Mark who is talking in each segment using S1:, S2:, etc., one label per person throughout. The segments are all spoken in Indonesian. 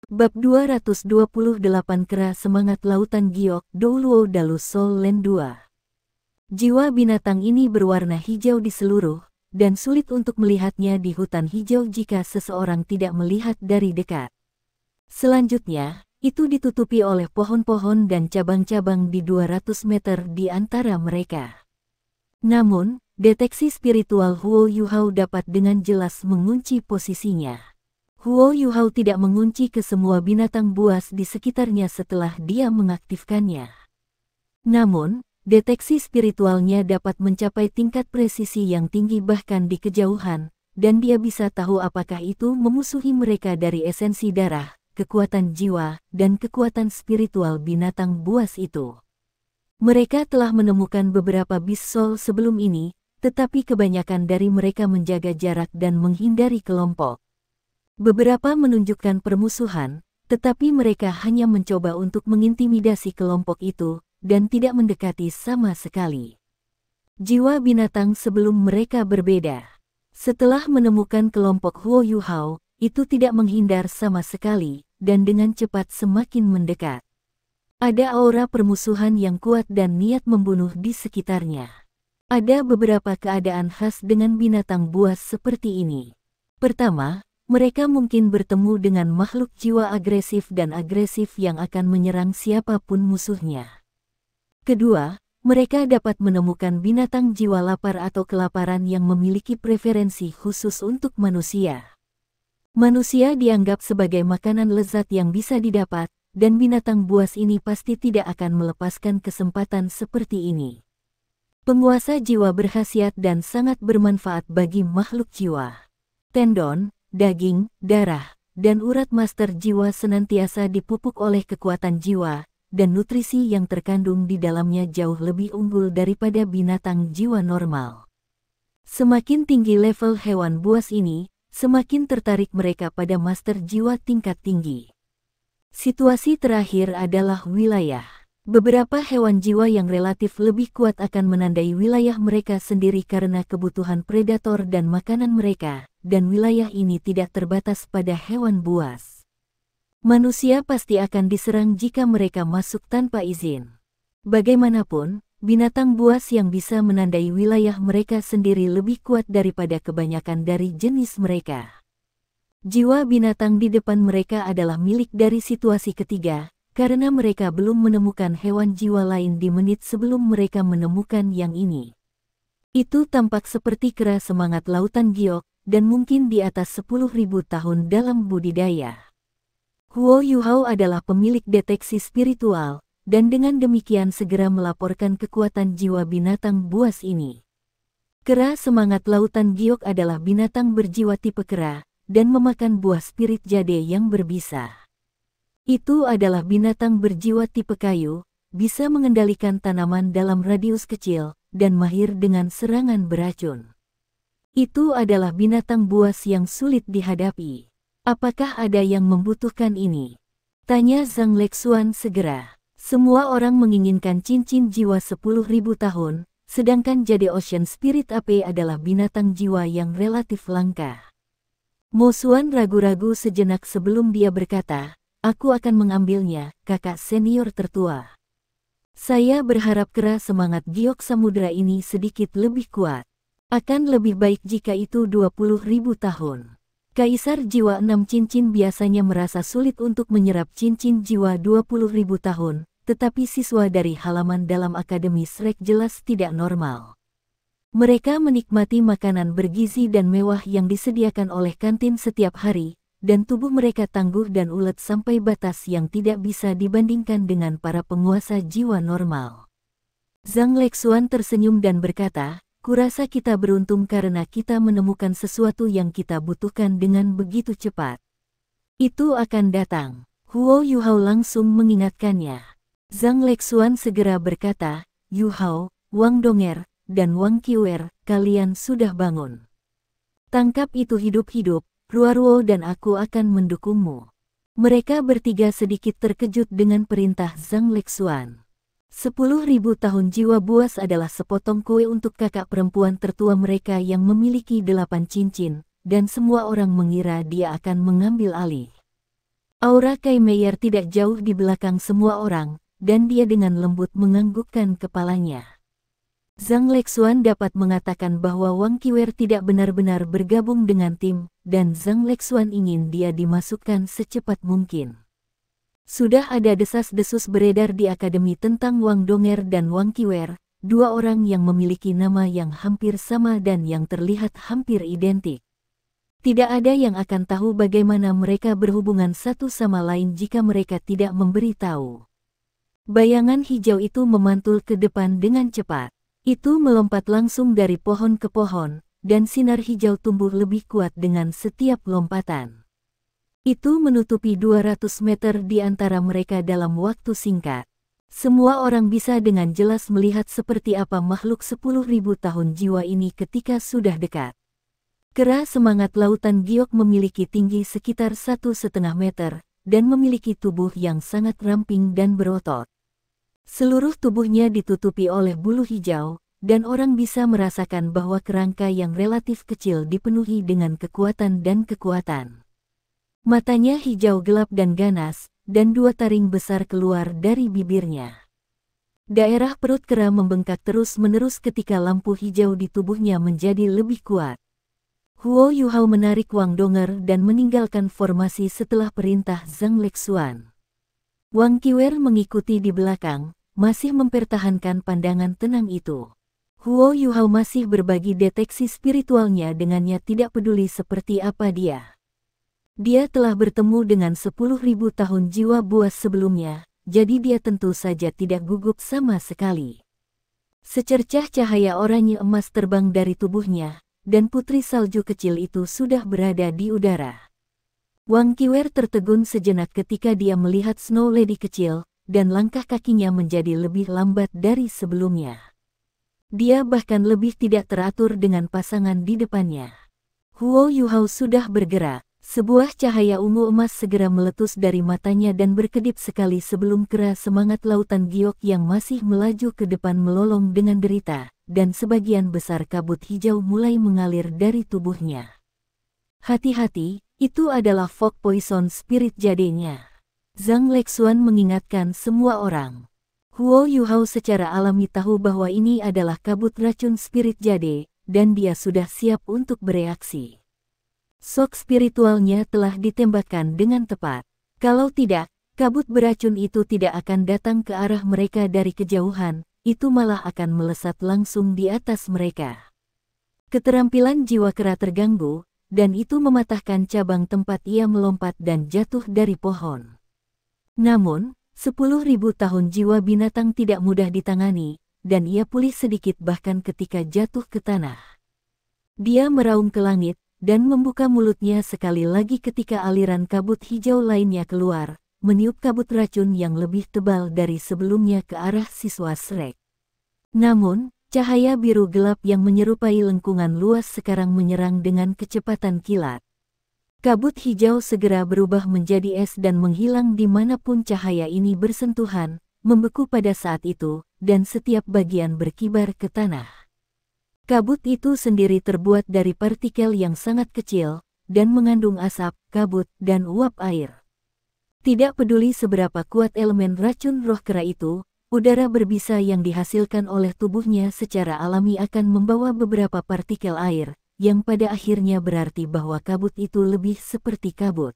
S1: Bab 228 Kera Semangat Lautan Giok Douluo Dalu Sol Len 2. Jiwa binatang ini berwarna hijau di seluruh, dan sulit untuk melihatnya di hutan hijau jika seseorang tidak melihat dari dekat. Selanjutnya, itu ditutupi oleh pohon-pohon dan cabang-cabang di 200 meter di antara mereka. Namun, deteksi spiritual Huo Yuhao dapat dengan jelas mengunci posisinya. Huo Yuhao tidak mengunci ke semua binatang buas di sekitarnya setelah dia mengaktifkannya. Namun, deteksi spiritualnya dapat mencapai tingkat presisi yang tinggi bahkan di kejauhan, dan dia bisa tahu apakah itu memusuhi mereka dari esensi darah, kekuatan jiwa, dan kekuatan spiritual binatang buas itu. Mereka telah menemukan beberapa beast soul sebelum ini, tetapi kebanyakan dari mereka menjaga jarak dan menghindari kelompok. Beberapa menunjukkan permusuhan, tetapi mereka hanya mencoba untuk mengintimidasi kelompok itu, dan tidak mendekati sama sekali. Jiwa binatang sebelum mereka berbeda. Setelah menemukan kelompok Huo Yuhao, itu tidak menghindar sama sekali, dan dengan cepat semakin mendekat. Ada aura permusuhan yang kuat dan niat membunuh di sekitarnya. Ada beberapa keadaan khas dengan binatang buas seperti ini. Pertama, mereka mungkin bertemu dengan makhluk jiwa agresif dan agresif yang akan menyerang siapapun musuhnya. Kedua, mereka dapat menemukan binatang jiwa lapar atau kelaparan yang memiliki preferensi khusus untuk manusia. Manusia dianggap sebagai makanan lezat yang bisa didapat, dan binatang buas ini pasti tidak akan melepaskan kesempatan seperti ini. Penguasa jiwa berkhasiat dan sangat bermanfaat bagi makhluk jiwa. Tendon, daging, darah, dan urat master jiwa senantiasa dipupuk oleh kekuatan jiwa, dan nutrisi yang terkandung di dalamnya jauh lebih unggul daripada binatang jiwa normal. Semakin tinggi level hewan buas ini, semakin tertarik mereka pada master jiwa tingkat tinggi. Situasi terakhir adalah wilayah. Beberapa hewan jiwa yang relatif lebih kuat akan menandai wilayah mereka sendiri karena kebutuhan predator dan makanan mereka, dan wilayah ini tidak terbatas pada hewan buas. Manusia pasti akan diserang jika mereka masuk tanpa izin. Bagaimanapun, binatang buas yang bisa menandai wilayah mereka sendiri lebih kuat daripada kebanyakan dari jenis mereka. Jiwa binatang di depan mereka adalah milik dari situasi ketiga, karena mereka belum menemukan hewan jiwa lain di menit sebelum mereka menemukan yang ini. Itu tampak seperti kera semangat lautan giok, dan mungkin di atas 10.000 tahun dalam budidaya. Huo Yuhao adalah pemilik deteksi spiritual, dan dengan demikian segera melaporkan kekuatan jiwa binatang buas ini. Kera semangat lautan giok adalah binatang berjiwa tipe kera, dan memakan buah spirit jade yang berbisa. Itu adalah binatang berjiwa tipe kayu, bisa mengendalikan tanaman dalam radius kecil, dan mahir dengan serangan beracun. Itu adalah binatang buas yang sulit dihadapi. Apakah ada yang membutuhkan ini? Tanya Zhang Lexuan segera. Semua orang menginginkan cincin jiwa 10.000 tahun, sedangkan jade Ocean Spirit Ape adalah binatang jiwa yang relatif langka. Mo Xuan ragu-ragu sejenak sebelum dia berkata, "Aku akan mengambilnya, kakak senior tertua. Saya berharap kera semangat giok samudera ini sedikit lebih kuat. Akan lebih baik jika itu 20.000 tahun." Kaisar jiwa 6 cincin biasanya merasa sulit untuk menyerap cincin jiwa 20.000 tahun, tetapi siswa dari halaman dalam Akademi Shrek jelas tidak normal. Mereka menikmati makanan bergizi dan mewah yang disediakan oleh kantin setiap hari, dan tubuh mereka tangguh dan ulet sampai batas yang tidak bisa dibandingkan dengan para penguasa jiwa normal. Zhang Lexuan tersenyum dan berkata, "Kurasa kita beruntung karena kita menemukan sesuatu yang kita butuhkan dengan begitu cepat. Itu akan datang." Huo Yuhao langsung mengingatkannya. Zhang Lexuan segera berkata, "Yuhao, Wang Donger, dan Wang Qiwer, kalian sudah bangun. Tangkap itu hidup-hidup, Ruo dan aku akan mendukungmu." Mereka bertiga sedikit terkejut dengan perintah Zhang Lexuan. 10.000 tahun jiwa buas adalah sepotong kue untuk kakak perempuan tertua mereka yang memiliki 8 cincin, dan semua orang mengira dia akan mengambil alih. Aura Kai Meier tidak jauh di belakang semua orang, dan dia dengan lembut menganggukkan kepalanya. Zhang Lexuan dapat mengatakan bahwa Wang Qiwer tidak benar-benar bergabung dengan tim, dan Zhang Lexuan ingin dia dimasukkan secepat mungkin. Sudah ada desas-desus beredar di akademi tentang Wang Donger dan Wang Qiwer, dua orang yang memiliki nama yang hampir sama dan yang terlihat hampir identik. Tidak ada yang akan tahu bagaimana mereka berhubungan satu sama lain jika mereka tidak memberi tahu. Bayangan hijau itu memantul ke depan dengan cepat. Itu melompat langsung dari pohon ke pohon, dan sinar hijau tumbuh lebih kuat dengan setiap lompatan. Itu menutupi 200 meter di antara mereka dalam waktu singkat. Semua orang bisa dengan jelas melihat seperti apa makhluk 10.000 tahun jiwa ini ketika sudah dekat. Kera semangat lautan giok memiliki tinggi sekitar 1,5 meter, dan memiliki tubuh yang sangat ramping dan berotot. Seluruh tubuhnya ditutupi oleh bulu hijau, dan orang bisa merasakan bahwa kerangka yang relatif kecil dipenuhi dengan kekuatan dan kekuatan. Matanya hijau gelap dan ganas, dan dua taring besar keluar dari bibirnya. Daerah perut kera membengkak terus-menerus ketika lampu hijau di tubuhnya menjadi lebih kuat. Huo Yuhao menarik Wang Donger dan meninggalkan formasi setelah perintah Zhang Lexuan. Wang Qiwer mengikuti di belakang, masih mempertahankan pandangan tenang itu. Huo Yuhao masih berbagi deteksi spiritualnya dengannya tidak peduli seperti apa dia. Dia telah bertemu dengan 10.000 tahun jiwa buas sebelumnya, jadi dia tentu saja tidak gugup sama sekali. Secercah cahaya oranye emas terbang dari tubuhnya, dan putri salju kecil itu sudah berada di udara. Wang Qiwer tertegun sejenak ketika dia melihat Snow Lady kecil, dan langkah kakinya menjadi lebih lambat dari sebelumnya. Dia bahkan lebih tidak teratur dengan pasangan di depannya. Huo Yuhao sudah bergerak. Sebuah cahaya ungu emas segera meletus dari matanya dan berkedip sekali sebelum kera semangat lautan giok yang masih melaju ke depan melolong dengan derita, dan sebagian besar kabut hijau mulai mengalir dari tubuhnya. Hati-hati, itu adalah fog poison spirit jadenya. Zhang Lexuan mengingatkan semua orang. Huo Yuhao secara alami tahu bahwa ini adalah kabut racun spirit jade, dan dia sudah siap untuk bereaksi. Sok spiritualnya telah ditembakkan dengan tepat. Kalau tidak, kabut beracun itu tidak akan datang ke arah mereka dari kejauhan, itu malah akan melesat langsung di atas mereka. Keterampilan jiwa kera terganggu, dan itu mematahkan cabang tempat ia melompat dan jatuh dari pohon. Namun, 10.000 tahun jiwa binatang tidak mudah ditangani, dan ia pulih sedikit bahkan ketika jatuh ke tanah. Dia meraung ke langit, dan membuka mulutnya sekali lagi ketika aliran kabut hijau lainnya keluar, meniup kabut racun yang lebih tebal dari sebelumnya ke arah siswa Shrek. Namun, cahaya biru gelap yang menyerupai lengkungan luas sekarang menyerang dengan kecepatan kilat. Kabut hijau segera berubah menjadi es dan menghilang dimanapun cahaya ini bersentuhan, membeku pada saat itu, dan setiap bagian berkibar ke tanah. Kabut itu sendiri terbuat dari partikel yang sangat kecil, dan mengandung asap, kabut, dan uap air. Tidak peduli seberapa kuat elemen racun roh kera itu, udara berbisa yang dihasilkan oleh tubuhnya secara alami akan membawa beberapa partikel air, yang pada akhirnya berarti bahwa kabut itu lebih seperti kabut.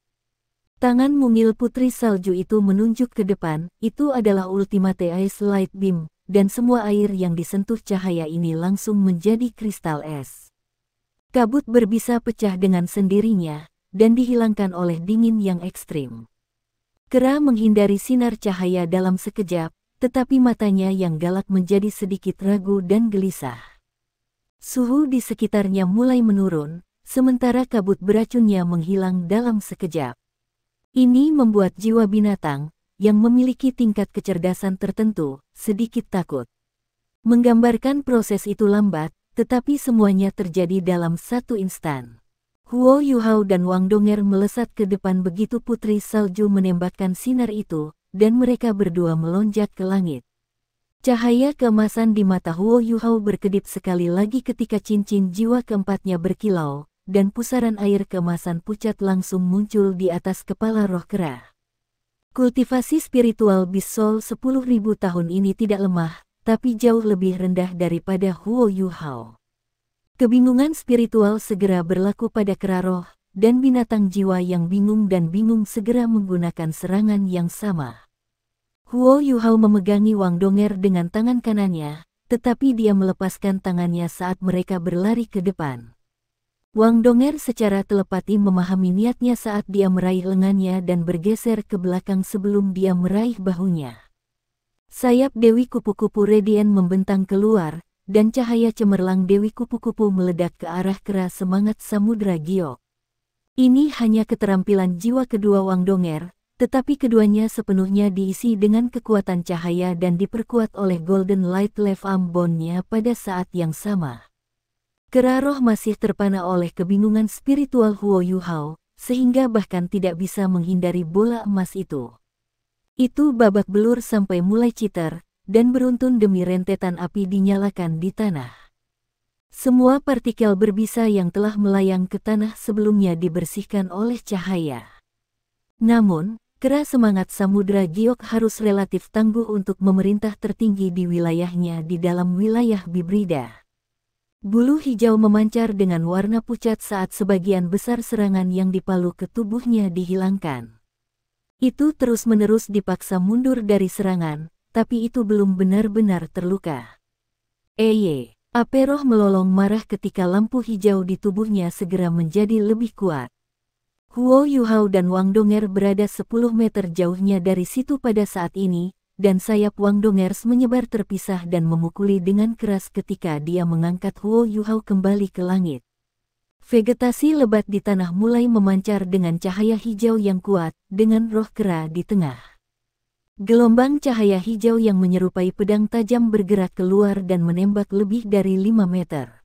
S1: Tangan mungil putri salju itu menunjuk ke depan, itu adalah Ultimate Ice Light Beam, dan semua air yang disentuh cahaya ini langsung menjadi kristal es. Kabut berbisa pecah dengan sendirinya, dan dihilangkan oleh dingin yang ekstrim. Kera menghindari sinar cahaya dalam sekejap, tetapi matanya yang galak menjadi sedikit ragu dan gelisah. Suhu di sekitarnya mulai menurun, sementara kabut beracunnya menghilang dalam sekejap. Ini membuat jiwa binatang, yang memiliki tingkat kecerdasan tertentu, sedikit takut. Menggambarkan proses itu lambat, tetapi semuanya terjadi dalam satu instan. Huo Yuhao dan Wang Donger melesat ke depan begitu putri salju menembakkan sinar itu, dan mereka berdua melonjak ke langit. Cahaya keemasan di mata Huo Yuhao berkedip sekali lagi ketika cincin jiwa keempatnya berkilau, dan pusaran air keemasan pucat langsung muncul di atas kepala roh kera. Kultivasi spiritual Beast Soul 10.000 tahun ini tidak lemah, tapi jauh lebih rendah daripada Huo Yu Hao. Kebingungan spiritual segera berlaku pada kera roh, dan binatang jiwa yang bingung dan bingung segera menggunakan serangan yang sama. Huo Yu Hao memegangi Wang Donger dengan tangan kanannya, tetapi dia melepaskan tangannya saat mereka berlari ke depan. Wang Donger secara telepati memahami niatnya saat dia meraih lengannya dan bergeser ke belakang sebelum dia meraih bahunya. Sayap Dewi Kupu-Kupu Radiant membentang keluar, dan cahaya cemerlang Dewi Kupu-Kupu meledak ke arah kera semangat Samudra Giok. Ini hanya keterampilan jiwa kedua Wang Donger, tetapi keduanya sepenuhnya diisi dengan kekuatan cahaya dan diperkuat oleh Golden Light Levam Bond-nya pada saat yang sama. Kera roh masih terpana oleh kebingungan spiritual Huo Yu Hao, sehingga bahkan tidak bisa menghindari bola emas itu. Itu babak belur sampai mulai citar, dan beruntun demi rentetan api dinyalakan di tanah. Semua partikel berbisa yang telah melayang ke tanah sebelumnya dibersihkan oleh cahaya. Namun, kera semangat Samudra Giok harus relatif tangguh untuk memerintah tertinggi di wilayahnya di dalam wilayah Bibrida. Bulu hijau memancar dengan warna pucat saat sebagian besar serangan yang dipalu ke tubuhnya dihilangkan. Itu terus-menerus dipaksa mundur dari serangan, tapi itu belum benar-benar terluka. Aperoh melolong marah ketika lampu hijau di tubuhnya segera menjadi lebih kuat. Huo Yu Hao dan Wang Donger berada 10 meter jauhnya dari situ pada saat ini, dan sayap Wang Dongers menyebar terpisah dan memukuli dengan keras ketika dia mengangkat Huo Yu Hao kembali ke langit. Vegetasi lebat di tanah mulai memancar dengan cahaya hijau yang kuat, dengan roh kera di tengah. Gelombang cahaya hijau yang menyerupai pedang tajam bergerak keluar dan menembak lebih dari 5 meter.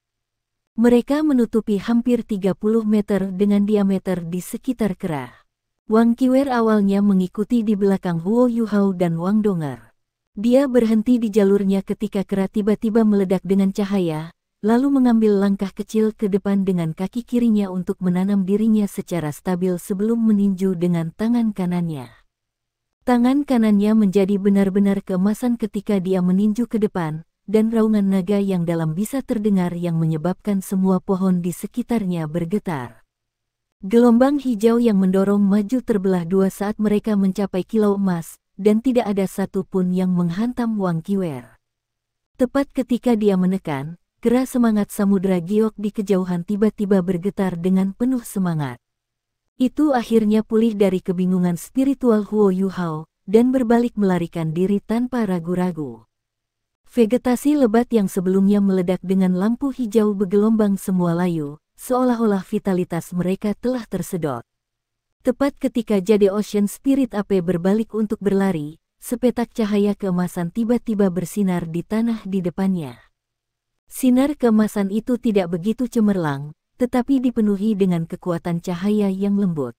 S1: Mereka menutupi hampir 30 meter dengan diameter di sekitar kera. Wang Qiwer awalnya mengikuti di belakang Huo Yu Hao dan Wang Donger. Dia berhenti di jalurnya ketika kera tiba-tiba meledak dengan cahaya, lalu mengambil langkah kecil ke depan dengan kaki kirinya untuk menanam dirinya secara stabil sebelum meninju dengan tangan kanannya. Tangan kanannya menjadi benar-benar keemasan ketika dia meninju ke depan, dan raungan naga yang dalam bisa terdengar yang menyebabkan semua pohon di sekitarnya bergetar. Gelombang hijau yang mendorong maju terbelah dua saat mereka mencapai kilau emas, dan tidak ada satu pun yang menghantam Wang Qiwer. Tepat ketika dia menekan, kera semangat Samudra Giok di kejauhan tiba-tiba bergetar dengan penuh semangat. Itu akhirnya pulih dari kebingungan spiritual Huo Yu Hao, dan berbalik melarikan diri tanpa ragu-ragu. Vegetasi lebat yang sebelumnya meledak dengan lampu hijau bergelombang semua layu, seolah-olah vitalitas mereka telah tersedot. Tepat ketika Jade Ocean Spirit Ape berbalik untuk berlari, sepetak cahaya keemasan tiba-tiba bersinar di tanah di depannya. Sinar keemasan itu tidak begitu cemerlang, tetapi dipenuhi dengan kekuatan cahaya yang lembut.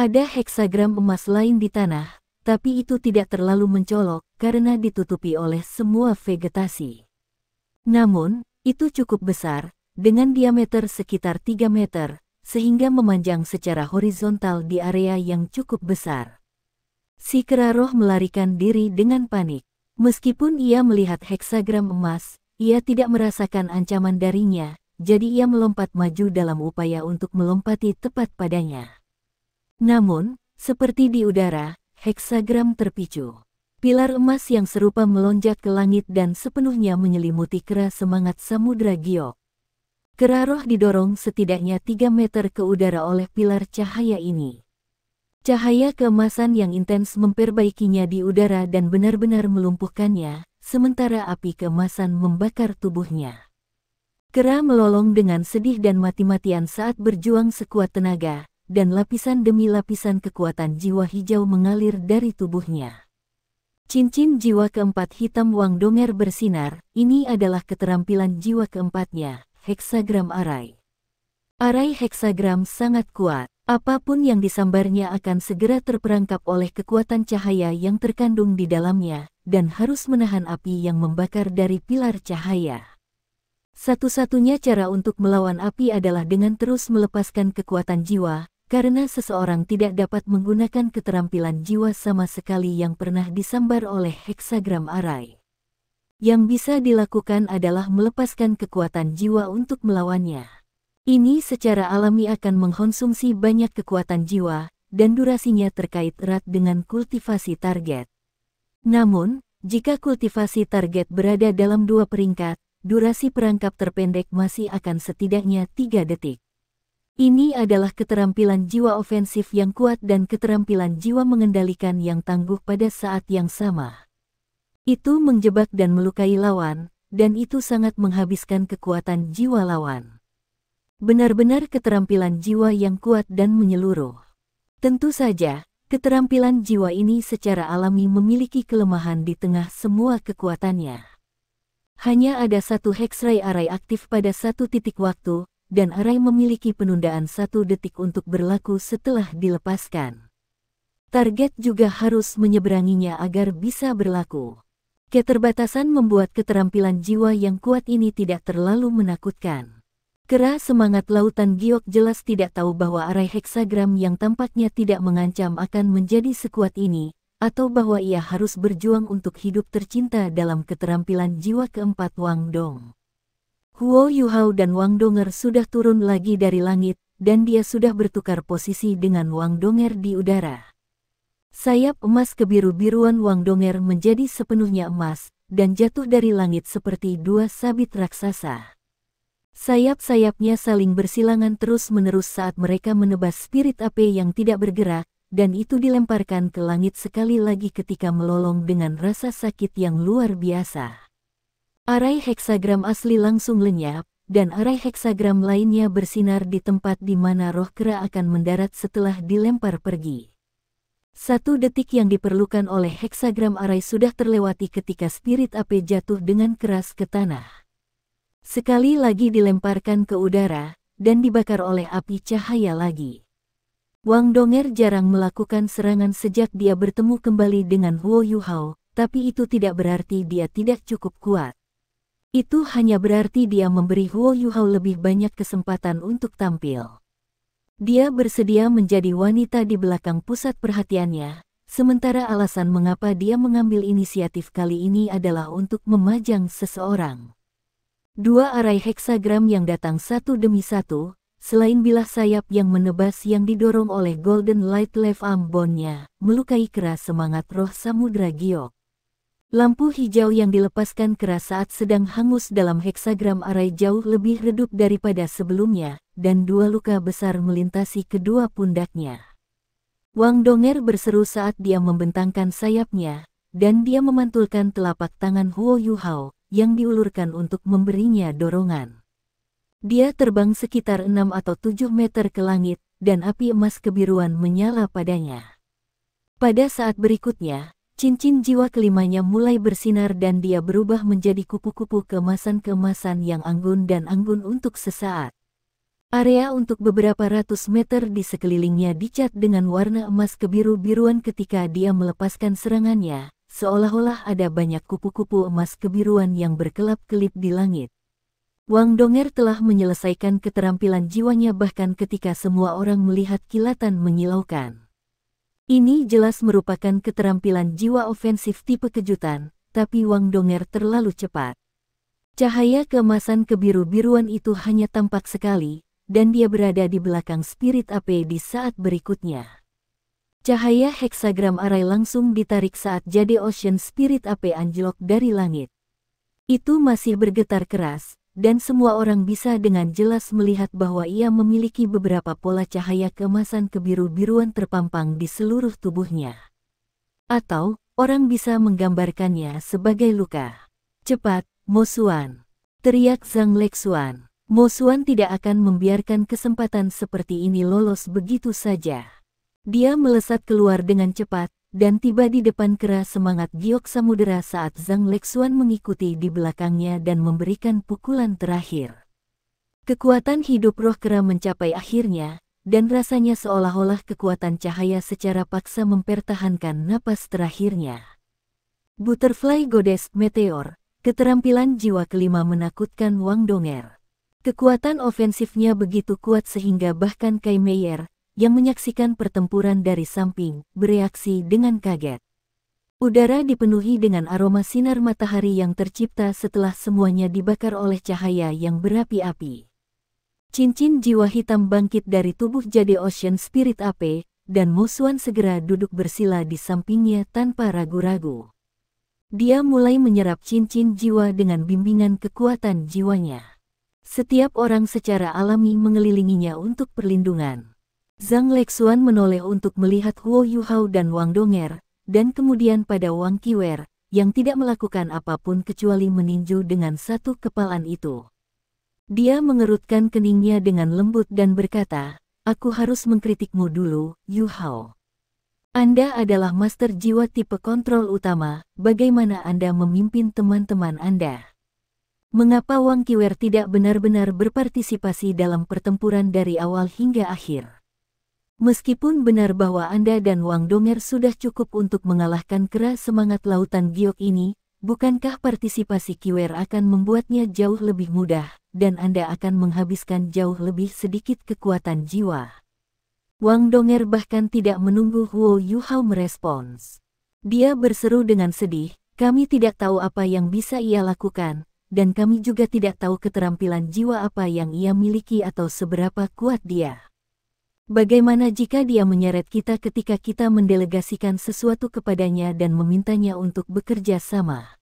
S1: Ada heksagram emas lain di tanah, tapi itu tidak terlalu mencolok karena ditutupi oleh semua vegetasi. Namun, itu cukup besar, dengan diameter sekitar 3 meter, sehingga memanjang secara horizontal di area yang cukup besar. Si kera roh melarikan diri dengan panik. Meskipun ia melihat heksagram emas, ia tidak merasakan ancaman darinya, jadi ia melompat maju dalam upaya untuk melompati tepat padanya. Namun, seperti di udara, heksagram terpicu. Pilar emas yang serupa melonjak ke langit dan sepenuhnya menyelimuti kera semangat Samudra Giok. Kera roh didorong setidaknya 3 meter ke udara oleh pilar cahaya ini. Cahaya keemasan yang intens memperbaikinya di udara dan benar-benar melumpuhkannya, sementara api keemasan membakar tubuhnya. Kera melolong dengan sedih dan mati-matian saat berjuang sekuat tenaga, dan lapisan demi lapisan kekuatan jiwa hijau mengalir dari tubuhnya. Cincin jiwa keempat hitam Wang Donger bersinar, ini adalah keterampilan jiwa keempatnya. Heksagram arai. Arai heksagram sangat kuat. Apapun yang disambarnya akan segera terperangkap oleh kekuatan cahaya yang terkandung di dalamnya, dan harus menahan api yang membakar dari pilar cahaya. Satu-satunya cara untuk melawan api adalah dengan terus melepaskan kekuatan jiwa, karena seseorang tidak dapat menggunakan keterampilan jiwa sama sekali yang pernah disambar oleh heksagram arai. Yang bisa dilakukan adalah melepaskan kekuatan jiwa untuk melawannya. Ini secara alami akan mengkonsumsi banyak kekuatan jiwa, dan durasinya terkait erat dengan kultivasi target. Namun, jika kultivasi target berada dalam 2 peringkat, durasi perangkap terpendek masih akan setidaknya 3 detik. Ini adalah keterampilan jiwa ofensif yang kuat dan keterampilan jiwa mengendalikan yang tangguh pada saat yang sama. Itu menjebak dan melukai lawan, dan itu sangat menghabiskan kekuatan jiwa lawan. Benar-benar keterampilan jiwa yang kuat dan menyeluruh. Tentu saja, keterampilan jiwa ini secara alami memiliki kelemahan di tengah semua kekuatannya. Hanya ada satu hexray arai aktif pada satu titik waktu, dan arai memiliki penundaan 1 detik untuk berlaku setelah dilepaskan. Target juga harus menyeberanginya agar bisa berlaku. Keterbatasan membuat keterampilan jiwa yang kuat ini tidak terlalu menakutkan. Kera semangat lautan giok jelas tidak tahu bahwa arai heksagram yang tampaknya tidak mengancam akan menjadi sekuat ini, atau bahwa ia harus berjuang untuk hidup tercinta dalam keterampilan jiwa keempat Wang Dong. Huo Yuhao dan Wang Donger sudah turun lagi dari langit, dan dia sudah bertukar posisi dengan Wang Donger di udara. Sayap emas kebiru-biruan Wang Donger menjadi sepenuhnya emas, dan jatuh dari langit seperti 2 sabit raksasa. Sayap-sayapnya saling bersilangan terus-menerus saat mereka menebas spirit api yang tidak bergerak, dan itu dilemparkan ke langit sekali lagi ketika melolong dengan rasa sakit yang luar biasa. Arai heksagram asli langsung lenyap, dan arai heksagram lainnya bersinar di tempat di mana roh kera akan mendarat setelah dilempar pergi. 1 detik yang diperlukan oleh heksagram arai sudah terlewati ketika spirit api jatuh dengan keras ke tanah. Sekali lagi dilemparkan ke udara, dan dibakar oleh api cahaya lagi. Wang Donger jarang melakukan serangan sejak dia bertemu kembali dengan Huo Yuhao, tapi itu tidak berarti dia tidak cukup kuat. Itu hanya berarti dia memberi Huo Yuhao lebih banyak kesempatan untuk tampil. Dia bersedia menjadi wanita di belakang pusat perhatiannya, sementara alasan mengapa dia mengambil inisiatif kali ini adalah untuk memajang seseorang. 2 arai heksagram yang datang satu demi satu, selain bilah sayap yang menebas yang didorong oleh Golden Light Left Arm Bone-nya, melukai keras semangat roh samudra giok. Lampu hijau yang dilepaskan keras saat sedang hangus dalam heksagram arai jauh lebih redup daripada sebelumnya, dan 2 luka besar melintasi kedua pundaknya. Wang Donger berseru saat dia membentangkan sayapnya, dan dia memantulkan telapak tangan Huo Yuhao, yang diulurkan untuk memberinya dorongan. Dia terbang sekitar 6 atau 7 meter ke langit, dan api emas kebiruan menyala padanya. Pada saat berikutnya, cincin jiwa kelimanya mulai bersinar dan dia berubah menjadi kupu-kupu keemasan-keemasan yang anggun dan anggun untuk sesaat. Area untuk beberapa ratus meter di sekelilingnya dicat dengan warna emas kebiru-biruan ketika dia melepaskan serangannya, seolah-olah ada banyak kupu-kupu emas kebiruan yang berkelap-kelip di langit. Wang Donger telah menyelesaikan keterampilan jiwanya bahkan ketika semua orang melihat kilatan menyilaukan. Ini jelas merupakan keterampilan jiwa ofensif tipe kejutan, tapi Wang Donger terlalu cepat. Cahaya keemasan kebiru-biruan itu hanya tampak sekali, dan dia berada di belakang spirit api di saat berikutnya. Cahaya heksagram arai langsung ditarik saat Jade Ocean Spirit api anjlok dari langit. Itu masih bergetar keras, dan semua orang bisa dengan jelas melihat bahwa ia memiliki beberapa pola cahaya keemasan kebiru-biruan terpampang di seluruh tubuhnya. Atau, orang bisa menggambarkannya sebagai luka. Cepat, Mo Xuan! Teriak Zhang Lexuan. Mo Xuan tidak akan membiarkan kesempatan seperti ini lolos begitu saja. Dia melesat keluar dengan cepat, dan tiba di depan kera semangat giok samudera saat Zhang Lexuan mengikuti di belakangnya dan memberikan pukulan terakhir. Kekuatan hidup roh kera mencapai akhirnya, dan rasanya seolah-olah kekuatan cahaya secara paksa mempertahankan napas terakhirnya. Butterfly Goddess Meteor, keterampilan jiwa kelima menakutkan Wang Donger. Kekuatan ofensifnya begitu kuat sehingga bahkan Kai Meier, yang menyaksikan pertempuran dari samping, bereaksi dengan kaget. Udara dipenuhi dengan aroma sinar matahari yang tercipta setelah semuanya dibakar oleh cahaya yang berapi-api. Cincin jiwa hitam bangkit dari tubuh Jade Ocean Spirit Ape, dan Mo Xuan segera duduk bersila di sampingnya tanpa ragu-ragu. Dia mulai menyerap cincin jiwa dengan bimbingan kekuatan jiwanya. Setiap orang secara alami mengelilinginya untuk perlindungan. Zhang Lexuan menoleh untuk melihat Huo Yuhao dan Wang Donger, dan kemudian pada Wang Qiwer, yang tidak melakukan apapun kecuali meninju dengan satu kepalan itu. Dia mengerutkan keningnya dengan lembut dan berkata, "Aku harus mengkritikmu dulu, Yuhao. Anda adalah master jiwa tipe kontrol utama, bagaimana Anda memimpin teman-teman Anda? Mengapa Wang Qiwer tidak benar-benar berpartisipasi dalam pertempuran dari awal hingga akhir? Meskipun benar bahwa Anda dan Wang Donger sudah cukup untuk mengalahkan kera semangat lautan giok ini, bukankah partisipasi Qiwer akan membuatnya jauh lebih mudah, dan Anda akan menghabiskan jauh lebih sedikit kekuatan jiwa?" Wang Donger bahkan tidak menunggu Huo Yuhao merespons. Dia berseru dengan sedih, "Kami tidak tahu apa yang bisa ia lakukan, dan kami juga tidak tahu keterampilan jiwa apa yang ia miliki atau seberapa kuat dia. Bagaimana jika dia menyeret kita ketika kita mendelegasikan sesuatu kepadanya dan memintanya untuk bekerja sama?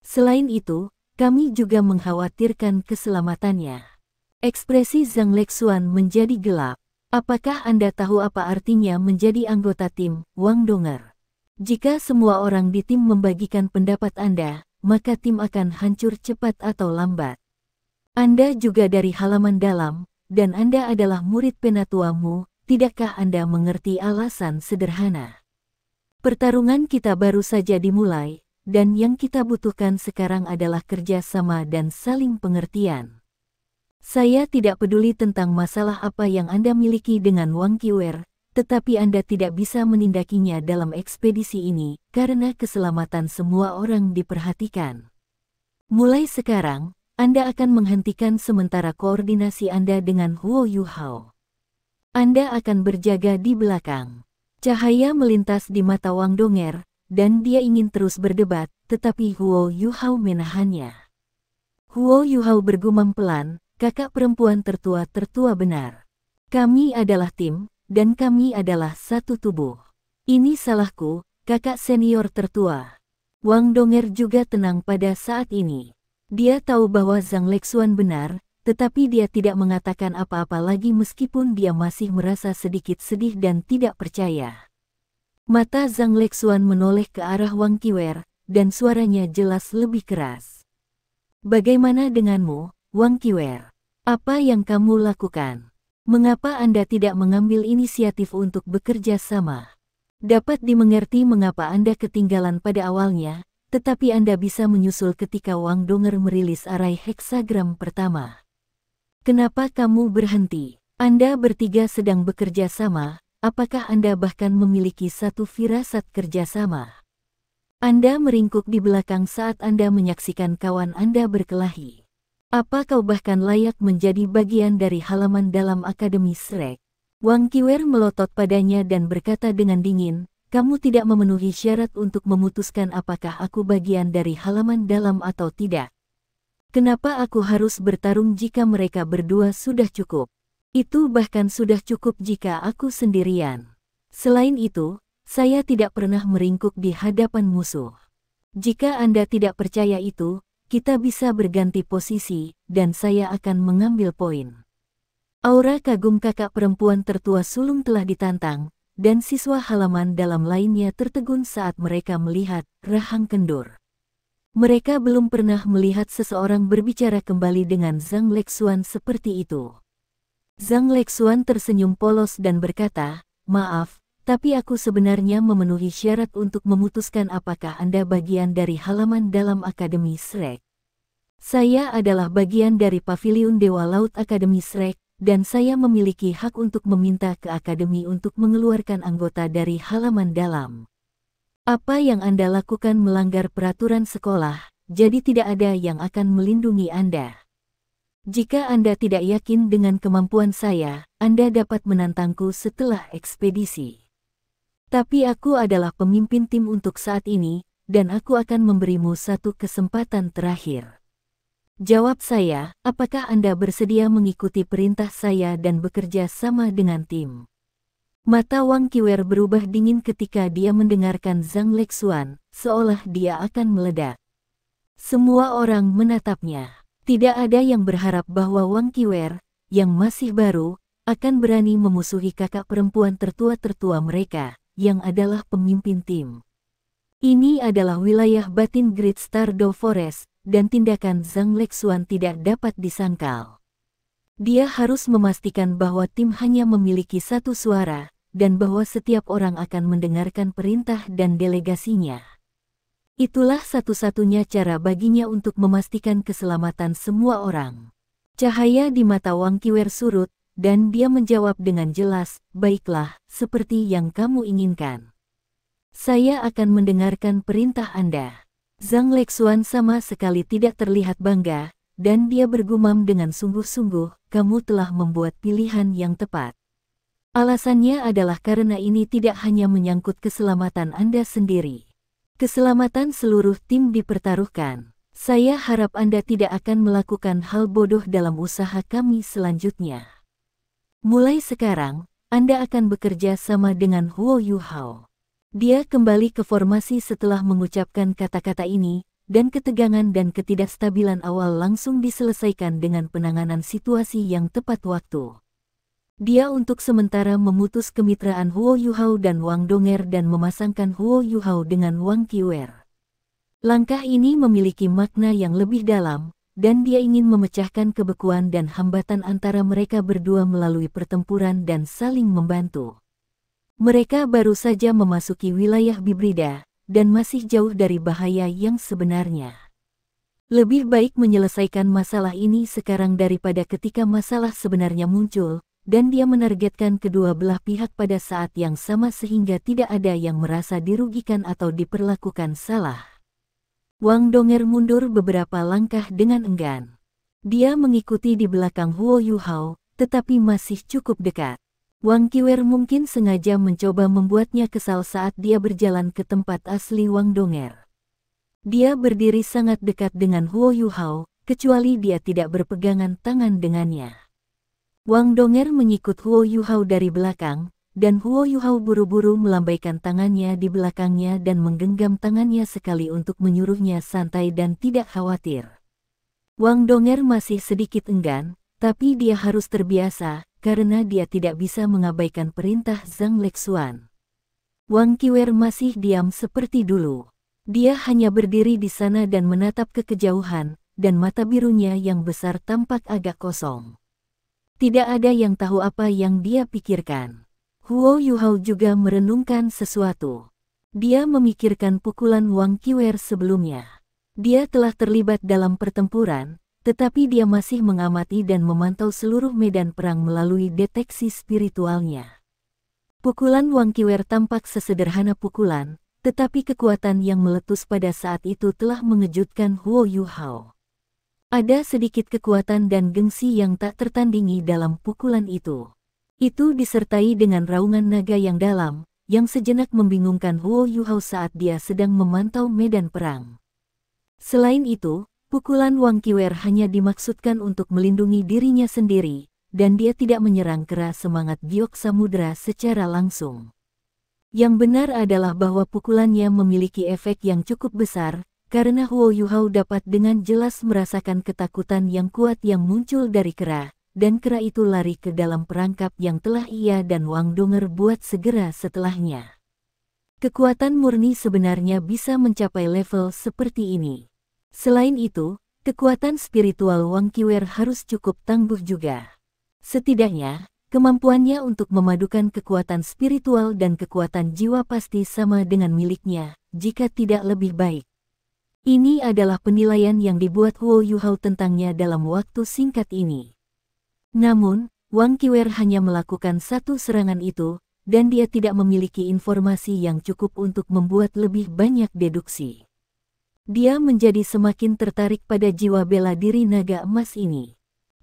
S1: Selain itu, kami juga mengkhawatirkan keselamatannya." Ekspresi Zhang Lexuan menjadi gelap. "Apakah Anda tahu apa artinya menjadi anggota tim, Wang Donger? Jika semua orang di tim membagikan pendapat Anda, maka tim akan hancur cepat atau lambat. Anda juga dari halaman dalam, dan Anda adalah murid penatuamu, tidakkah Anda mengerti alasan sederhana? Pertarungan kita baru saja dimulai, dan yang kita butuhkan sekarang adalah kerja sama dan saling pengertian. Saya tidak peduli tentang masalah apa yang Anda miliki dengan Wang Qiwer, tetapi Anda tidak bisa menindakinya dalam ekspedisi ini, karena keselamatan semua orang diperhatikan. Mulai sekarang, Anda akan menghentikan sementara koordinasi Anda dengan Huo Yuhao. Anda akan berjaga di belakang." Cahaya melintas di mata Wang Donger, dan dia ingin terus berdebat, tetapi Huo Yuhao menahannya. Huo Yuhao bergumam pelan, "Kakak perempuan tertua benar. Kami adalah tim, dan kami adalah satu tubuh. Ini salahku, kakak senior tertua." Wang Donger juga tenang pada saat ini. Dia tahu bahwa Zhang Lexuan benar, tetapi dia tidak mengatakan apa-apa lagi meskipun dia masih merasa sedikit sedih dan tidak percaya. Mata Zhang Lexuan menoleh ke arah Wang Qiwer, dan suaranya jelas lebih keras. "Bagaimana denganmu, Wang Qiwer? Apa yang kamu lakukan? Mengapa Anda tidak mengambil inisiatif untuk bekerja sama? Dapat dimengerti mengapa Anda ketinggalan pada awalnya, tetapi Anda bisa menyusul ketika Wang Donger merilis arai heksagram pertama. Kenapa kamu berhenti? Anda bertiga sedang bekerja sama, apakah Anda bahkan memiliki satu firasat kerjasama? Anda meringkuk di belakang saat Anda menyaksikan kawan Anda berkelahi. Apa kau bahkan layak menjadi bagian dari halaman dalam Akademi Shrek?" Wang Qiwer melotot padanya dan berkata dengan dingin, "Kamu tidak memenuhi syarat untuk memutuskan apakah aku bagian dari halaman dalam atau tidak. Kenapa aku harus bertarung jika mereka berdua sudah cukup? Itu bahkan sudah cukup jika aku sendirian. Selain itu, saya tidak pernah meringkuk di hadapan musuh. Jika Anda tidak percaya itu, kita bisa berganti posisi, dan saya akan mengambil poin." Aura kagum kakak perempuan tertua sulung telah ditantang, dan siswa halaman dalam lainnya tertegun saat mereka melihat rahang kendur. Mereka belum pernah melihat seseorang berbicara kembali dengan Zhang Lexuan seperti itu. Zhang Lexuan tersenyum polos dan berkata, "Maaf, tapi aku sebenarnya memenuhi syarat untuk memutuskan apakah Anda bagian dari halaman dalam Akademi Shrek. Saya adalah bagian dari Paviliun Dewa Laut Akademi Shrek, dan saya memiliki hak untuk meminta ke Akademi untuk mengeluarkan anggota dari halaman dalam. Apa yang Anda lakukan melanggar peraturan sekolah, jadi tidak ada yang akan melindungi Anda." Jika Anda tidak yakin dengan kemampuan saya, Anda dapat menantangku setelah ekspedisi. Tapi aku adalah pemimpin tim untuk saat ini, dan aku akan memberimu satu kesempatan terakhir. Jawab saya, apakah Anda bersedia mengikuti perintah saya dan bekerja sama dengan tim? Mata Wang Qiwer berubah dingin ketika dia mendengarkan Zhang Lexuan, seolah dia akan meledak. Semua orang menatapnya. Tidak ada yang berharap bahwa Wang Qiwer, yang masih baru, akan berani memusuhi kakak perempuan tertua-tertua mereka, yang adalah pemimpin tim. Ini adalah wilayah batin Great Stardew Forest, dan tindakan Zhang Lexuan tidak dapat disangkal. Dia harus memastikan bahwa tim hanya memiliki satu suara, dan bahwa setiap orang akan mendengarkan perintah dan delegasinya. Itulah satu-satunya cara baginya untuk memastikan keselamatan semua orang. Cahaya di mata Wang Qiwer surut, dan dia menjawab dengan jelas, baiklah, seperti yang kamu inginkan. Saya akan mendengarkan perintah Anda. Zhang Lexuan sama sekali tidak terlihat bangga, dan dia bergumam dengan sungguh-sungguh, kamu telah membuat pilihan yang tepat. Alasannya adalah karena ini tidak hanya menyangkut keselamatan Anda sendiri. Keselamatan seluruh tim dipertaruhkan. Saya harap Anda tidak akan melakukan hal bodoh dalam usaha kami selanjutnya. Mulai sekarang, Anda akan bekerja sama dengan Huo Yuhao. Dia kembali ke formasi setelah mengucapkan kata-kata ini, dan ketegangan dan ketidakstabilan awal langsung diselesaikan dengan penanganan situasi yang tepat waktu. Dia untuk sementara memutus kemitraan Huo Yuhao dan Wang Donger dan memasangkan Huo Yuhao dengan Wang Qiwer. Langkah ini memiliki makna yang lebih dalam, dan dia ingin memecahkan kebekuan dan hambatan antara mereka berdua melalui pertempuran dan saling membantu. Mereka baru saja memasuki wilayah Bibrida, dan masih jauh dari bahaya yang sebenarnya. Lebih baik menyelesaikan masalah ini sekarang daripada ketika masalah sebenarnya muncul, dan dia menargetkan kedua belah pihak pada saat yang sama sehingga tidak ada yang merasa dirugikan atau diperlakukan salah. Wang Donger mundur beberapa langkah dengan enggan. Dia mengikuti di belakang Huo Yuhao, tetapi masih cukup dekat. Wang Qiwer mungkin sengaja mencoba membuatnya kesal saat dia berjalan ke tempat asli Wang Donger. Dia berdiri sangat dekat dengan Huo Yuhao, kecuali dia tidak berpegangan tangan dengannya. Wang Donger mengikut Huo Yuhao dari belakang, dan Huo Yuhao buru-buru melambaikan tangannya di belakangnya dan menggenggam tangannya sekali untuk menyuruhnya santai dan tidak khawatir. Wang Donger masih sedikit enggan, tapi dia harus terbiasa, karena dia tidak bisa mengabaikan perintah Zhang Lexuan. Wang Qiwer masih diam seperti dulu. Dia hanya berdiri di sana dan menatap ke kejauhan, dan mata birunya yang besar tampak agak kosong. Tidak ada yang tahu apa yang dia pikirkan. Huo Yuhao juga merenungkan sesuatu. Dia memikirkan pukulan Wang Qiwer sebelumnya. Dia telah terlibat dalam pertempuran, tetapi dia masih mengamati dan memantau seluruh medan perang melalui deteksi spiritualnya. Pukulan Wang Qiwer tampak sesederhana pukulan, tetapi kekuatan yang meletus pada saat itu telah mengejutkan Huo Yuhao. Ada sedikit kekuatan dan gengsi yang tak tertandingi dalam pukulan itu. Itu disertai dengan raungan naga yang dalam, yang sejenak membingungkan Huo Yuhao saat dia sedang memantau medan perang. Selain itu, pukulan Wang Qiwer hanya dimaksudkan untuk melindungi dirinya sendiri, dan dia tidak menyerang keras semangat giok samudera secara langsung. Yang benar adalah bahwa pukulannya memiliki efek yang cukup besar, karena Huo Yuhao dapat dengan jelas merasakan ketakutan yang kuat yang muncul dari kera, dan kera itu lari ke dalam perangkap yang telah ia dan Wang Donger buat segera setelahnya. Kekuatan murni sebenarnya bisa mencapai level seperti ini. Selain itu, kekuatan spiritual Wang Qiwer harus cukup tangguh juga. Setidaknya, kemampuannya untuk memadukan kekuatan spiritual dan kekuatan jiwa pasti sama dengan miliknya, jika tidak lebih baik. Ini adalah penilaian yang dibuat Huo Yuhao tentangnya dalam waktu singkat ini. Namun, Wang Qiwer hanya melakukan satu serangan itu, dan dia tidak memiliki informasi yang cukup untuk membuat lebih banyak deduksi. Dia menjadi semakin tertarik pada jiwa bela diri naga emas ini.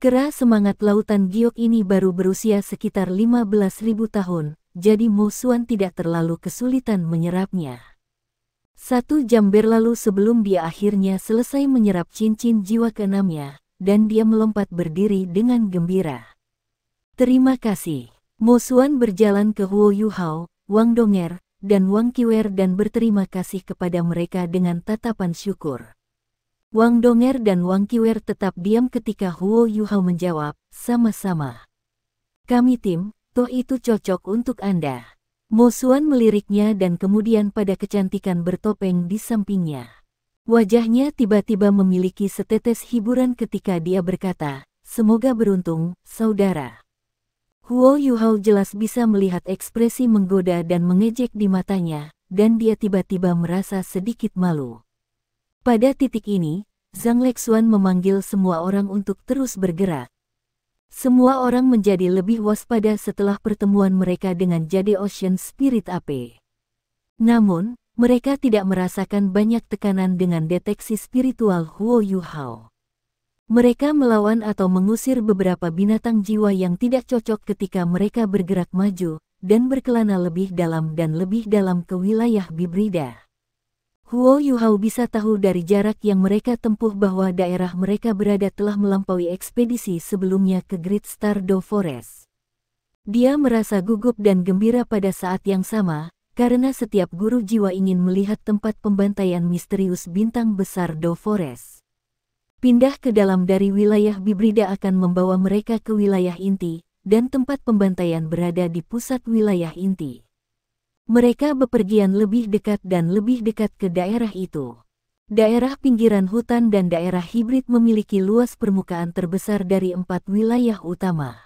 S1: Kera semangat lautan giok ini baru berusia sekitar 15.000 tahun, jadi Mo Xuan tidak terlalu kesulitan menyerapnya. 1 jam berlalu sebelum dia akhirnya selesai menyerap cincin jiwa keenamnya, dan dia melompat berdiri dengan gembira. Terima kasih. Mo Xuan berjalan ke Huo Yuhao, Wang Donger, dan Wang Qiwer dan berterima kasih kepada mereka dengan tatapan syukur. Wang Donger dan Wang Qiwer tetap diam ketika Huo Yuhao menjawab, sama-sama. Kami tim, toh itu cocok untuk Anda. Mo Xuan meliriknya dan kemudian pada kecantikan bertopeng di sampingnya. Wajahnya tiba-tiba memiliki setetes hiburan ketika dia berkata, semoga beruntung, saudara. Huo Yuhao jelas bisa melihat ekspresi menggoda dan mengejek di matanya, dan dia tiba-tiba merasa sedikit malu. Pada titik ini, Zhang Lexuan memanggil semua orang untuk terus bergerak. Semua orang menjadi lebih waspada setelah pertemuan mereka dengan Jade Ocean Spirit Ape. Namun, mereka tidak merasakan banyak tekanan dengan deteksi spiritual Huo Yuhao. Mereka melawan atau mengusir beberapa binatang jiwa yang tidak cocok ketika mereka bergerak maju, dan berkelana lebih dalam ke wilayah Bibrida. Huo Yuhao bisa tahu dari jarak yang mereka tempuh bahwa daerah mereka berada telah melampaui ekspedisi sebelumnya ke Great Stardew Forest. Dia merasa gugup dan gembira pada saat yang sama, karena setiap guru jiwa ingin melihat tempat pembantaian misterius bintang besar Dew Forest. Pindah ke dalam dari wilayah Bibrida akan membawa mereka ke wilayah inti, dan tempat pembantaian berada di pusat wilayah inti. Mereka bepergian lebih dekat dan lebih dekat ke daerah itu. Daerah pinggiran hutan dan daerah hibrid memiliki luas permukaan terbesar dari 4 wilayah utama.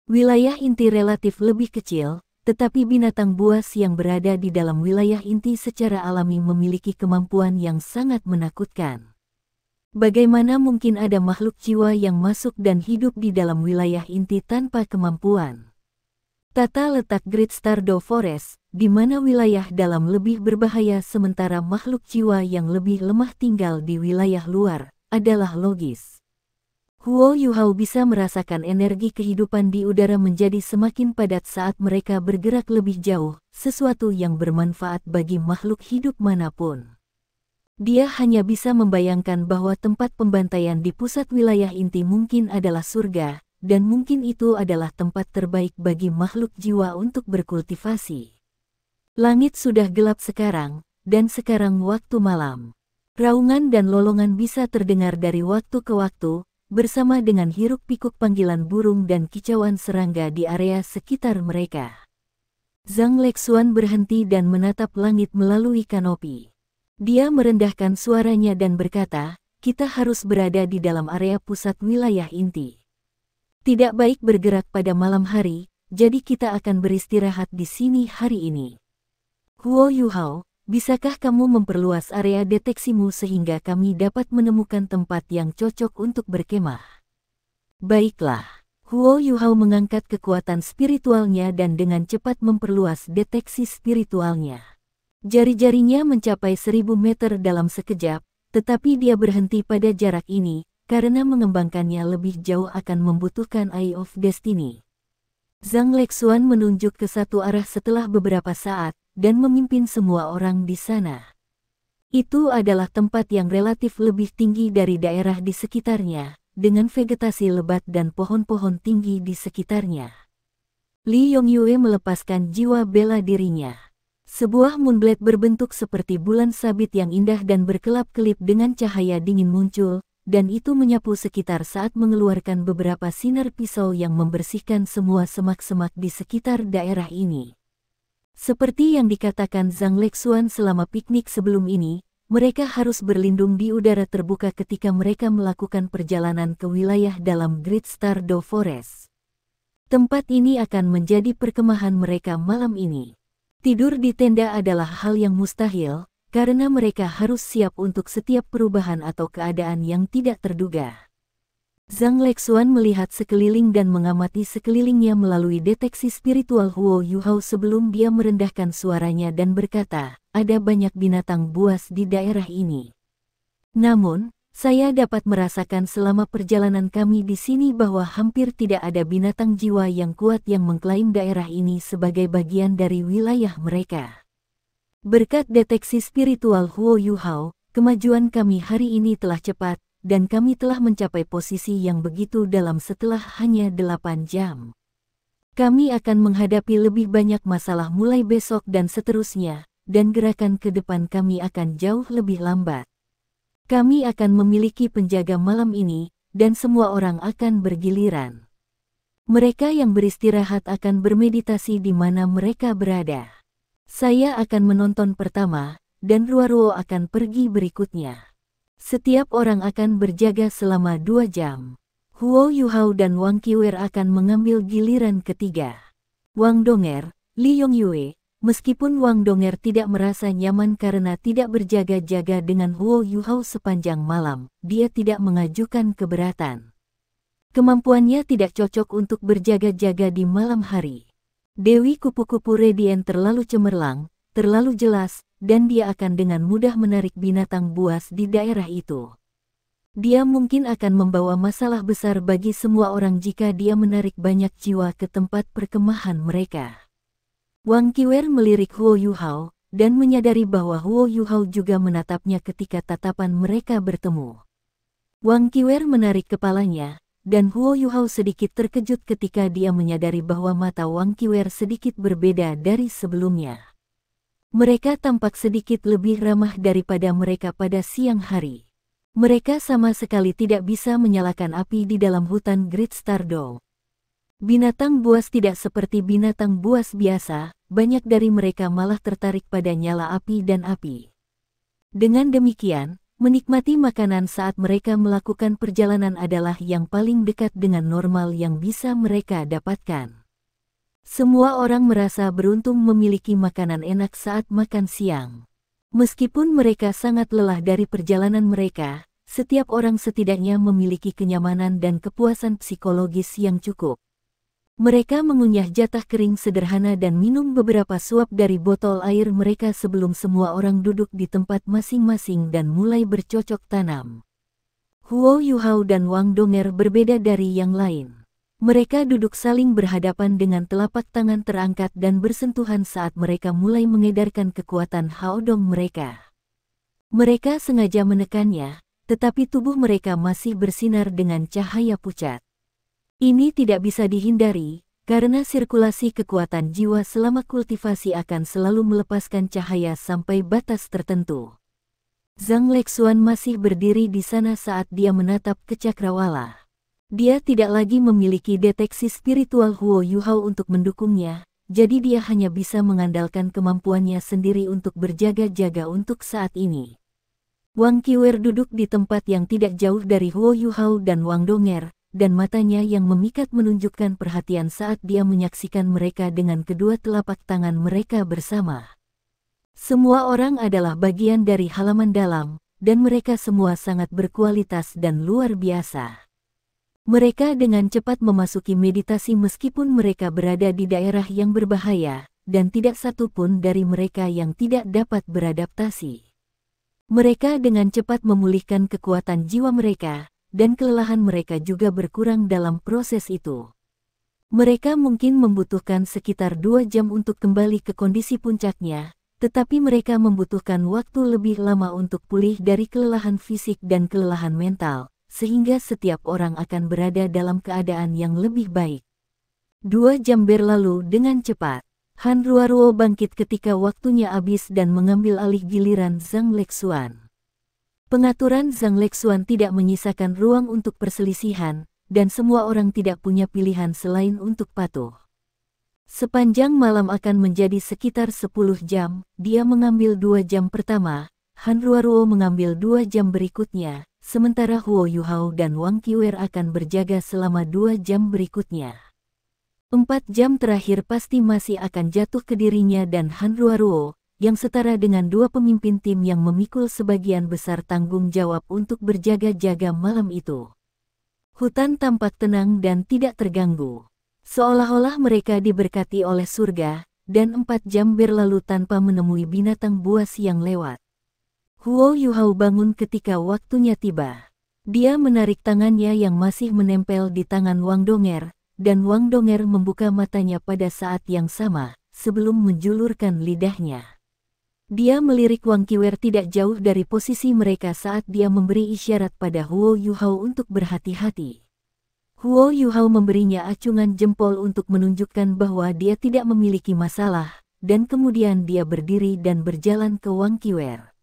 S1: Wilayah inti relatif lebih kecil, tetapi binatang buas yang berada di dalam wilayah inti secara alami memiliki kemampuan yang sangat menakutkan. Bagaimana mungkin ada makhluk jiwa yang masuk dan hidup di dalam wilayah inti tanpa kemampuan? Tata letak Great Stardew Forest, di mana wilayah dalam lebih berbahaya sementara makhluk jiwa yang lebih lemah tinggal di wilayah luar, adalah logis. Huo Yuhao bisa merasakan energi kehidupan di udara menjadi semakin padat saat mereka bergerak lebih jauh, sesuatu yang bermanfaat bagi makhluk hidup manapun. Dia hanya bisa membayangkan bahwa tempat pembantaian di pusat wilayah inti mungkin adalah surga, dan mungkin itu adalah tempat terbaik bagi makhluk jiwa untuk berkultivasi. Langit sudah gelap sekarang, dan sekarang waktu malam. Raungan dan lolongan bisa terdengar dari waktu ke waktu, bersama dengan hiruk-pikuk panggilan burung dan kicauan serangga di area sekitar mereka. Zhang Lexuan berhenti dan menatap langit melalui kanopi. Dia merendahkan suaranya dan berkata, kita harus berada di dalam area pusat wilayah inti. Tidak baik bergerak pada malam hari, jadi kita akan beristirahat di sini hari ini. Huo Yuhao, bisakah kamu memperluas area deteksimu sehingga kami dapat menemukan tempat yang cocok untuk berkemah? Baiklah. Huo Yuhao mengangkat kekuatan spiritualnya dan dengan cepat memperluas deteksi spiritualnya. Jari-jarinya mencapai 1000 meter dalam sekejap, tetapi dia berhenti pada jarak ini, karena mengembangkannya lebih jauh akan membutuhkan Eye of Destiny. Zhang Lexuan menunjuk ke satu arah setelah beberapa saat, dan memimpin semua orang di sana. Itu adalah tempat yang relatif lebih tinggi dari daerah di sekitarnya, dengan vegetasi lebat dan pohon-pohon tinggi di sekitarnya. Li Yongyue melepaskan jiwa bela dirinya. Sebuah moonblade berbentuk seperti bulan sabit yang indah dan berkelap-kelip dengan cahaya dingin muncul, dan itu menyapu sekitar saat mengeluarkan beberapa sinar pisau yang membersihkan semua semak-semak di sekitar daerah ini. Seperti yang dikatakan Zhang Lexuan selama piknik sebelum ini, mereka harus berlindung di udara terbuka ketika mereka melakukan perjalanan ke wilayah dalam Great Stardew Forest. Tempat ini akan menjadi perkemahan mereka malam ini. Tidur di tenda adalah hal yang mustahil, karena mereka harus siap untuk setiap perubahan atau keadaan yang tidak terduga. Zhang Lexuan melihat sekeliling dan mengamati sekelilingnya melalui deteksi spiritual Huo Yuhao sebelum dia merendahkan suaranya dan berkata, ada banyak binatang buas di daerah ini. Namun, Saya dapat merasakan selama perjalanan kami di sini bahwa hampir tidak ada binatang jiwa yang kuat yang mengklaim daerah ini sebagai bagian dari wilayah mereka. Berkat deteksi spiritual Huo Yuhao, kemajuan kami hari ini telah cepat, dan kami telah mencapai posisi yang begitu dalam setelah hanya 8 jam. Kami akan menghadapi lebih banyak masalah mulai besok dan seterusnya, dan gerakan ke depan kami akan jauh lebih lambat. Kami akan memiliki penjaga malam ini, dan semua orang akan bergiliran. Mereka yang beristirahat akan bermeditasi di mana mereka berada. Saya akan menonton pertama, dan Ruo akan pergi berikutnya. Setiap orang akan berjaga selama 2 jam. Huo Yuhao dan Wang Qiwer akan mengambil giliran ketiga. Wang Donger, Li Yongyue. Meskipun Wang Donger tidak merasa nyaman karena tidak berjaga-jaga dengan Huo Yuhao sepanjang malam, dia tidak mengajukan keberatan. Kemampuannya tidak cocok untuk berjaga-jaga di malam hari. Dewi kupu-kupu Radiant terlalu cemerlang, terlalu jelas, dan dia akan dengan mudah menarik binatang buas di daerah itu. Dia mungkin akan membawa masalah besar bagi semua orang jika dia menarik banyak jiwa ke tempat perkemahan mereka. Wang Qiwer melirik Huo Yuhao, dan menyadari bahwa Huo Yuhao juga menatapnya ketika tatapan mereka bertemu. Wang Qiwer menarik kepalanya, dan Huo Yuhao sedikit terkejut ketika dia menyadari bahwa mata Wang Qiwer sedikit berbeda dari sebelumnya. Mereka tampak sedikit lebih ramah daripada mereka pada siang hari. Mereka sama sekali tidak bisa menyalakan api di dalam hutan Great Stardoll. Binatang buas tidak seperti binatang buas biasa, banyak dari mereka malah tertarik pada nyala api dan api. Dengan demikian, menikmati makanan saat mereka melakukan perjalanan adalah yang paling dekat dengan normal yang bisa mereka dapatkan. Semua orang merasa beruntung memiliki makanan enak saat makan siang. Meskipun mereka sangat lelah dari perjalanan mereka, setiap orang setidaknya memiliki kenyamanan dan kepuasan psikologis yang cukup. Mereka mengunyah jatah kering sederhana dan minum beberapa suap dari botol air mereka sebelum semua orang duduk di tempat masing-masing dan mulai bercocok tanam. Huo Yuhao dan Wang Donger berbeda dari yang lain. Mereka duduk saling berhadapan dengan telapak tangan terangkat dan bersentuhan saat mereka mulai mengedarkan kekuatan Haodong mereka. Mereka sengaja menekannya, tetapi tubuh mereka masih bersinar dengan cahaya pucat. Ini tidak bisa dihindari, karena sirkulasi kekuatan jiwa selama kultivasi akan selalu melepaskan cahaya sampai batas tertentu. Zhang Lexuan masih berdiri di sana saat dia menatap ke cakrawala. Dia tidak lagi memiliki deteksi spiritual Huo Yuhao untuk mendukungnya, jadi dia hanya bisa mengandalkan kemampuannya sendiri untuk berjaga-jaga untuk saat ini. Wang Qiwer duduk di tempat yang tidak jauh dari Huo Yuhao dan Wang Donger, dan matanya yang memikat menunjukkan perhatian saat dia menyaksikan mereka dengan kedua telapak tangan mereka bersama. Semua orang adalah bagian dari halaman dalam, dan mereka semua sangat berkualitas dan luar biasa. Mereka dengan cepat memasuki meditasi meskipun mereka berada di daerah yang berbahaya, dan tidak satu pun dari mereka yang tidak dapat beradaptasi. Mereka dengan cepat memulihkan kekuatan jiwa mereka, dan kelelahan mereka juga berkurang dalam proses itu. Mereka mungkin membutuhkan sekitar 2 jam untuk kembali ke kondisi puncaknya, tetapi mereka membutuhkan waktu lebih lama untuk pulih dari kelelahan fisik dan kelelahan mental, sehingga setiap orang akan berada dalam keadaan yang lebih baik. 2 jam berlalu dengan cepat. Han Ruo bangkit ketika waktunya habis dan mengambil alih giliran Zhang Lexuan. Pengaturan Zhang Lexuan tidak menyisakan ruang untuk perselisihan, dan semua orang tidak punya pilihan selain untuk patuh. Sepanjang malam akan menjadi sekitar 10 jam, dia mengambil 2 jam pertama, Han Ruo mengambil 2 jam berikutnya, sementara Huo Yuhao dan Wang Qiwer akan berjaga selama 2 jam berikutnya. 4 jam terakhir pasti masih akan jatuh ke dirinya dan Han Ruo, yang setara dengan 2 pemimpin tim yang memikul sebagian besar tanggung jawab untuk berjaga-jaga malam itu. Hutan tampak tenang dan tidak terganggu. Seolah-olah mereka diberkati oleh surga, dan 4 jam berlalu tanpa menemui binatang buas yang lewat. Huo Yuhao bangun ketika waktunya tiba. Dia menarik tangannya yang masih menempel di tangan Wang Donger, dan Wang Donger membuka matanya pada saat yang sama, sebelum menjulurkan lidahnya. Dia melirik Wang Qiwer tidak jauh dari posisi mereka saat dia memberi isyarat pada Huo Yuhao untuk berhati-hati. Huo Yuhao memberinya acungan jempol untuk menunjukkan bahwa dia tidak memiliki masalah, dan kemudian dia berdiri dan berjalan ke Wang Qiwer.